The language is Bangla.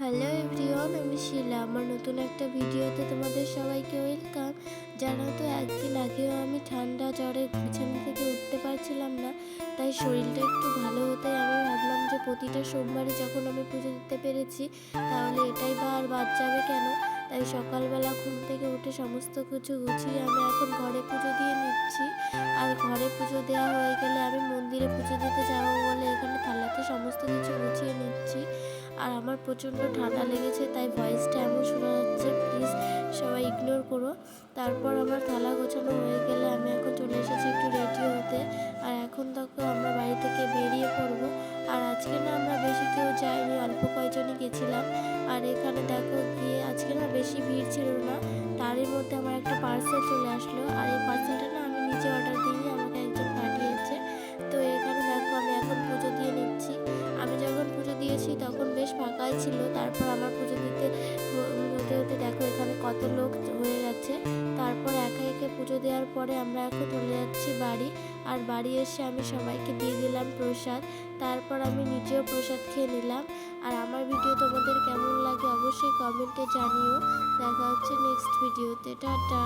হ্যালো এভরিওয়ান, আমি শিলা। আমার নতুন একটা ভিডিওতে তোমাদের সবাইকে ওয়েলকাম। জানো তো, একদিন আগেও আমি ঠান্ডা জ্বরে বিছানা থেকে উঠতে পারছিলাম না, তাই শরীরটা একটু ভালো হতে আমি ভাবলাম যে প্রতিটা সোমবারে যখন আমি পুজো দিতে পেরেছি, তাহলে এটাই বা আর বাদ যাবে কেন। তাই সকালবেলা ঘুম থেকে উঠে সমস্ত কিছু গুছিয়ে আমি এখন ঘরে পুজো দিয়ে নিচ্ছি। আর ঘরে পুজো দেওয়া হয়ে গেলে আমি মন্দিরে পুজো দিতে যাবো বলে এখানে থালাতে সমস্ত কিছু গুছিয়ে নিচ্ছি। আর আমার প্রচণ্ড ঠান্ডা লেগেছে, তাই ভয়েসটা এমন শোনা যাচ্ছে, প্লিজ সবাই ইগনোর করো। তারপর আমার থালা গোছানো হয়ে গেলে আমি এখন চলে এসেছি একটু রেডি হতে। আর এখন দেখো আমরা বাড়ি থেকে বেরিয়ে পড়বো। আর আজকে না আমরা বেশি কেউ যাইনি, অল্প কয়েকজনই গেছিলাম। আর এখানে দেখো গিয়ে আজকে না বেশি ভিড় ছিল না, তারই মধ্যে আমার একটা পার্সেল চলে আসলো। আর এই পার্সেলটা না আমি নিজে অর্ডার দিইনি, আমাকে একজন পাঠিয়েছে। তো এখানে দেখো আমি এখন পুজো দিয়ে নিচ্ছি। আমি যখন পুজো দিয়েছি তখন বেশ ফাঁকাই ছিল। তারপর আমার পুজো দিতে হতে হতে দেখো এখানে কত লোক হয়ে গেছে। তারপর একে একে পুজো দেওয়ার পরে আমরা এখন চলে যাচ্ছি বাড়ি। আর বাড়ি এসে আমি সবাইকে দিয়ে দিলাম প্রসাদ। তারপর আমি নিজেও প্রসাদ খেয়ে নিলাম। আর আমার ভিডিও তোমাদের কেমন লাগে অবশ্যই কমেন্টে জানিও। দেখা হচ্ছে নেক্সট ভিডিওতে। টাটা।